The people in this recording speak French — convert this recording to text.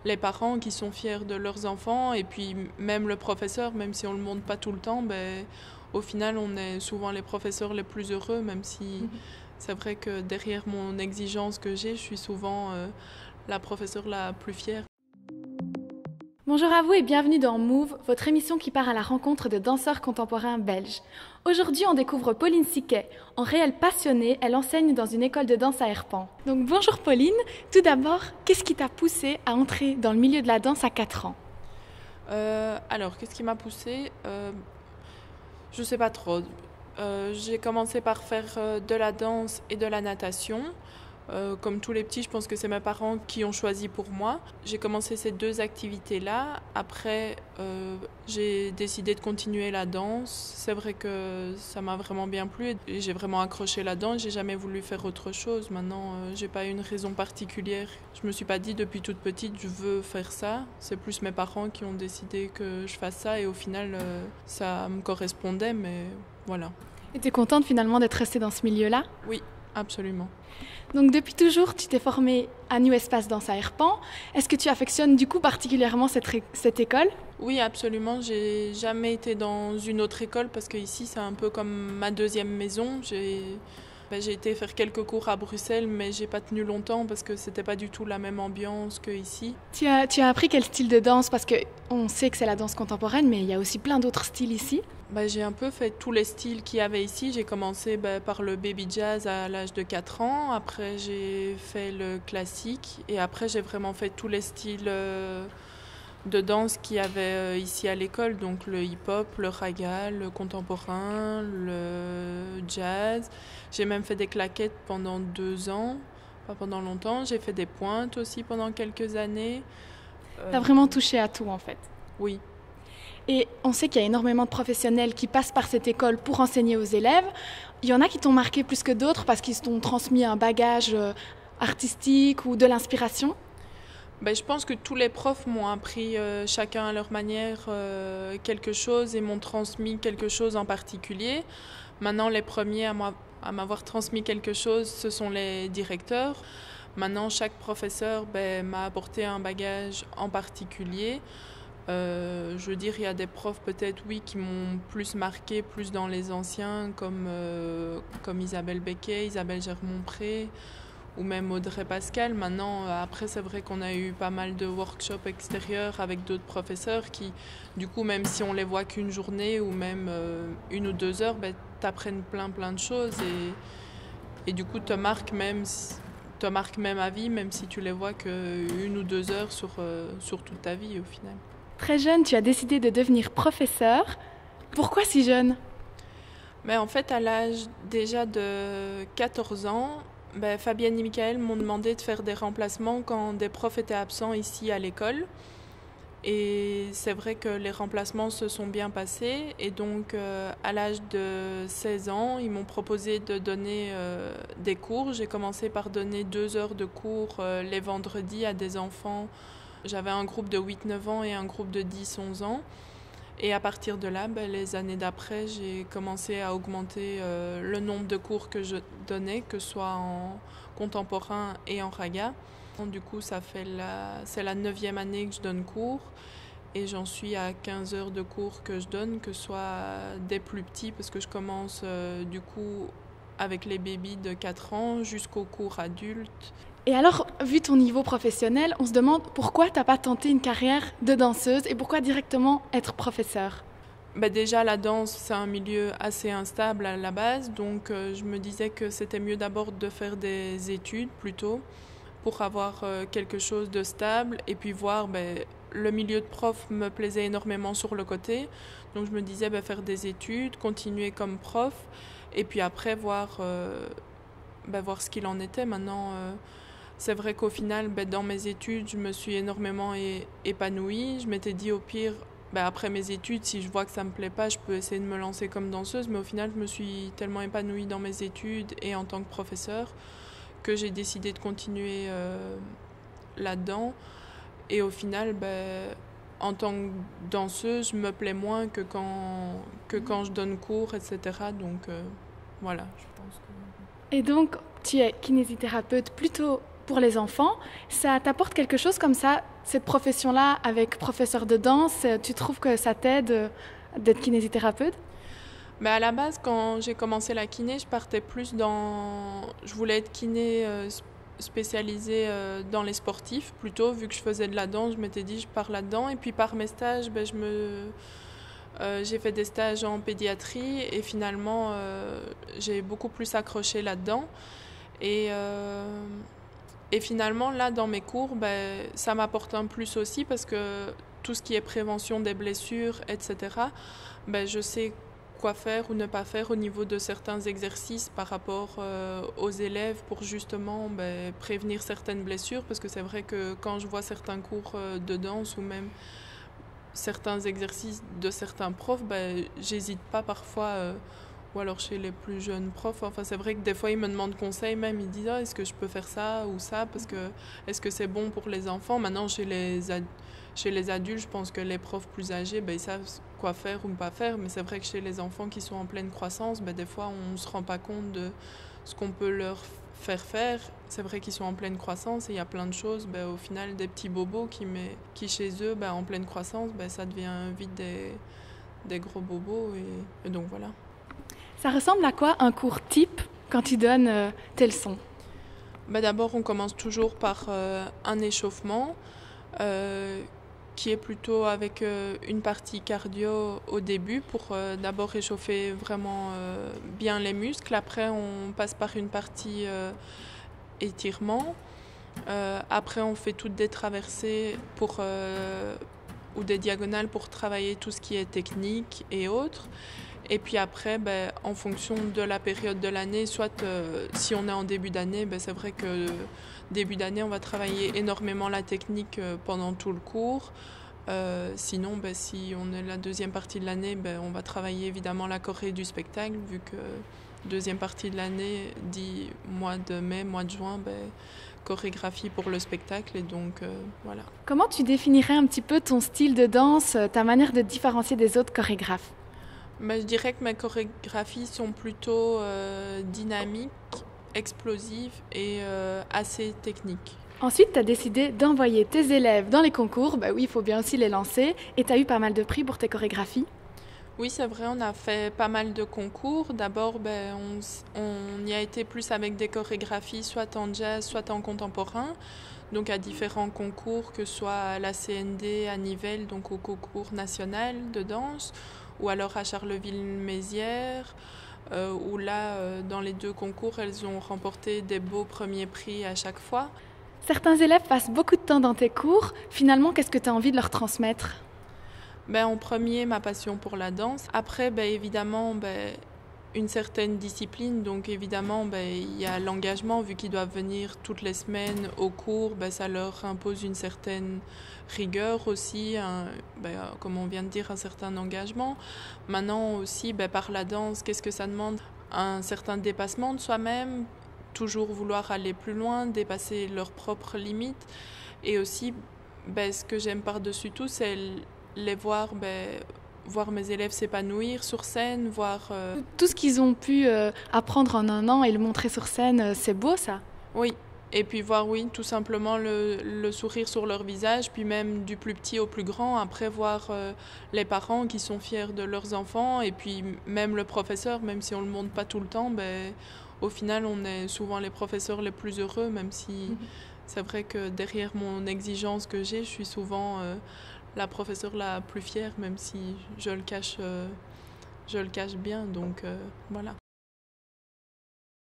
les parents qui sont fiers de leurs enfants et puis même le professeur, même si on ne le montre pas tout le temps, au final on est souvent les professeurs les plus heureux, même si c'est vrai que derrière mon exigence que j'ai, je suis souvent la professeure la plus fière. Bonjour à vous et bienvenue dans Move, votre émission qui part à la rencontre de danseurs contemporains belges. Aujourd'hui, on découvre Pauline Siquet. En réelle passionnée, elle enseigne dans une école de danse à Herpan. Donc bonjour Pauline, tout d'abord, qu'est-ce qui t'a poussée à entrer dans le milieu de la danse à 4 ans ? Alors, qu'est-ce qui m'a poussée Je sais pas trop. J'ai commencé par faire de la danse et de la natation. Comme tous les petits, je pense que c'est mes parents qui ont choisi pour moi. J'ai commencé ces deux activités-là. Après, j'ai décidé de continuer la danse. C'est vrai que ça m'a vraiment bien plu et j'ai vraiment accroché là-dedans. J'ai jamais voulu faire autre chose. Maintenant, j'ai pas une raison particulière. Je me suis pas dit depuis toute petite je veux faire ça. C'est plus mes parents qui ont décidé que je fasse ça et au final, ça me correspondait. Mais voilà. Et tu es contente finalement d'être restée dans ce milieu-là ? Oui, absolument. Donc depuis toujours, tu t'es formée à New Espace Danse à Herpan. Est-ce que tu affectionnes du coup particulièrement cette école ? Oui, absolument. J'ai jamais été dans une autre école parce que ici c'est un peu comme ma deuxième maison. J'ai été faire quelques cours à Bruxelles, mais j'ai pas tenu longtemps parce que c'était pas du tout la même ambiance qu'ici. Tu as appris quel style de danse ? Parce qu'on sait que c'est la danse contemporaine, mais il y a aussi plein d'autres styles ici. J'ai un peu fait tous les styles qu'il y avait ici. J'ai commencé par le baby jazz à l'âge de 4 ans. Après, j'ai fait le classique. Et après, j'ai vraiment fait tous les styles de danse qu'il y avait ici à l'école. Donc le hip-hop, le raga, le contemporain, le jazz. J'ai même fait des claquettes pendant 2 ans. Pas pendant longtemps. J'ai fait des pointes aussi pendant quelques années. T'as vraiment touché à tout en fait. Oui. Et on sait qu'il y a énormément de professionnels qui passent par cette école pour enseigner aux élèves. Il y en a qui t'ont marqué plus que d'autres parce qu'ils t'ont transmis un bagage artistique ou de l'inspiration. Je pense que tous les profs m'ont appris chacun à leur manière quelque chose et m'ont transmis quelque chose en particulier. Maintenant, les premiers à m'avoir transmis quelque chose, ce sont les directeurs. Maintenant, chaque professeur m'a apporté un bagage en particulier. Je veux dire, il y a des profs peut-être, oui, qui m'ont plus marqué, plus dans les anciens, comme Isabelle Becquet, Isabelle Germont-Pré, ou même Audrey Pascal. Maintenant, après, c'est vrai qu'on a eu pas mal de workshops extérieurs avec d'autres professeurs qui, du coup, même si on les voit qu'une journée ou même 1 ou 2 heures, t'apprennent plein de choses et du coup, te marquent même à vie, même si tu les vois qu'1 ou 2 heures sur toute ta vie au final. Très jeune, tu as décidé de devenir professeur. Pourquoi si jeune ? En fait, à l'âge déjà de 14 ans, Fabienne et Michael m'ont demandé de faire des remplacements quand des profs étaient absents ici à l'école. Et c'est vrai que les remplacements se sont bien passés. Et donc, à l'âge de 16 ans, ils m'ont proposé de donner des cours. J'ai commencé par donner 2 heures de cours les vendredis à des enfants. J'avais un groupe de 8-9 ans et un groupe de 10-11 ans. Et à partir de là, les années d'après, j'ai commencé à augmenter le nombre de cours que je donnais, que ce soit en contemporain et en raga. Du coup, c'est la 9e année que je donne cours. Et j'en suis à 15 heures de cours que je donne, que ce soit des plus petits, parce que je commence du coup avec les bébés de 4 ans jusqu'aux cours adultes. Et alors, vu ton niveau professionnel, on se demande pourquoi tu n'as pas tenté une carrière de danseuse et pourquoi directement être professeure ? Déjà, la danse, c'est un milieu assez instable à la base, donc je me disais que c'était mieux d'abord de faire des études plutôt pour avoir quelque chose de stable et puis voir, le milieu de prof me plaisait énormément sur le côté, donc je me disais faire des études, continuer comme prof et puis après voir ce qu'il en était. Maintenant, c'est vrai qu'au final, dans mes études, je me suis énormément épanouie. Je m'étais dit au pire, après mes études, si je vois que ça ne me plaît pas, je peux essayer de me lancer comme danseuse. Mais au final, je me suis tellement épanouie dans mes études et en tant que professeure que j'ai décidé de continuer là-dedans. Et au final, en tant que danseuse, je me plais moins que quand je donne cours, etc. Donc voilà, je pense que... Et donc, tu es kinésithérapeute plutôt pour les enfants. Ça t'apporte quelque chose comme ça, cette profession-là avec professeur de danse? Tu trouves que ça t'aide d'être kinésithérapeute? Mais à la base, quand j'ai commencé la kiné, je partais plus dans... Je voulais être kiné spécialisée dans les sportifs plutôt, vu que je faisais de la danse, je m'étais dit je pars là-dedans. Et puis par mes stages, j'ai fait des stages en pédiatrie et finalement j'ai beaucoup plus accroché là-dedans. Et finalement là dans mes cours, ça m'apporte un plus aussi parce que tout ce qui est prévention des blessures, etc., je sais quoi faire ou ne pas faire au niveau de certains exercices par rapport aux élèves pour justement prévenir certaines blessures, parce que c'est vrai que quand je vois certains cours de danse ou même certains exercices de certains profs, j'hésite pas parfois, ou alors chez les plus jeunes profs, enfin c'est vrai que des fois ils me demandent conseil, même ils disent est-ce que je peux faire ça ou ça, parce que est-ce que c'est bon pour les enfants. Maintenant chez les adultes, je pense que les profs plus âgés, ils savent quoi faire ou ne pas faire, mais c'est vrai que chez les enfants qui sont en pleine croissance, des fois on ne se rend pas compte de ce qu'on peut leur faire. C'est vrai qu'ils sont en pleine croissance et il y a plein de choses, au final des petits bobos qui chez eux, en pleine croissance, ça devient vite des gros bobos et donc voilà. Ça ressemble à quoi un cours type quand tu donnes tes leçons? D'abord on commence toujours par un échauffement qui est plutôt avec une partie cardio au début pour d'abord réchauffer vraiment bien les muscles. Après, on passe par une partie étirement. Après, on fait toutes des traversées ou des diagonales pour travailler tout ce qui est technique et autres. Et puis après, en fonction de la période de l'année, soit si on est en début d'année, c'est vrai que début d'année, on va travailler énormément la technique pendant tout le cours. Sinon, si on est la deuxième partie de l'année, on va travailler évidemment la choré du spectacle, vu que deuxième partie de l'année dit mois de mai, mois de juin, chorégraphie pour le spectacle. Et donc, voilà. Comment tu définirais un petit peu ton style de danse, ta manière de te différencier des autres chorégraphes? Je dirais que mes chorégraphies sont plutôt dynamiques, explosives et assez techniques. Ensuite, tu as décidé d'envoyer tes élèves dans les concours. Oui, il faut bien aussi les lancer. Et tu as eu pas mal de prix pour tes chorégraphies? Oui, c'est vrai, on a fait pas mal de concours. D'abord, on y a été plus avec des chorégraphies, soit en jazz, soit en contemporain. Donc à différents concours, que ce soit à la CND, à Nivelles, donc au concours national de danse, ou alors à Charleville-Mézières, où là, dans les deux concours, elles ont remporté des beaux premiers prix à chaque fois. Certains élèves passent beaucoup de temps dans tes cours. Finalement, qu'est-ce que tu as envie de leur transmettre? En premier, ma passion pour la danse. Après, évidemment, une certaine discipline. Donc évidemment, il y a l'engagement, vu qu'ils doivent venir toutes les semaines au cours, ça leur impose une certaine rigueur aussi, comme on vient de dire, un certain engagement. Maintenant aussi, par la danse, qu'est-ce que ça demande? Un certain dépassement de soi-même, toujours vouloir aller plus loin, dépasser leurs propres limites. Et aussi, ce que j'aime par-dessus tout, c'est les voir mes élèves s'épanouir sur scène, voir... Tout ce qu'ils ont pu apprendre en un an et le montrer sur scène, c'est beau ça? Oui, et puis voir, oui, tout simplement le sourire sur leur visage, puis même du plus petit au plus grand, après voir les parents qui sont fiers de leurs enfants, et puis même le professeur, même si on ne le montre pas tout le temps, au final on est souvent les professeurs les plus heureux, même si c'est vrai que derrière mon exigence que j'ai, je suis souvent... la professeure la plus fière, même si je le cache bien, donc voilà.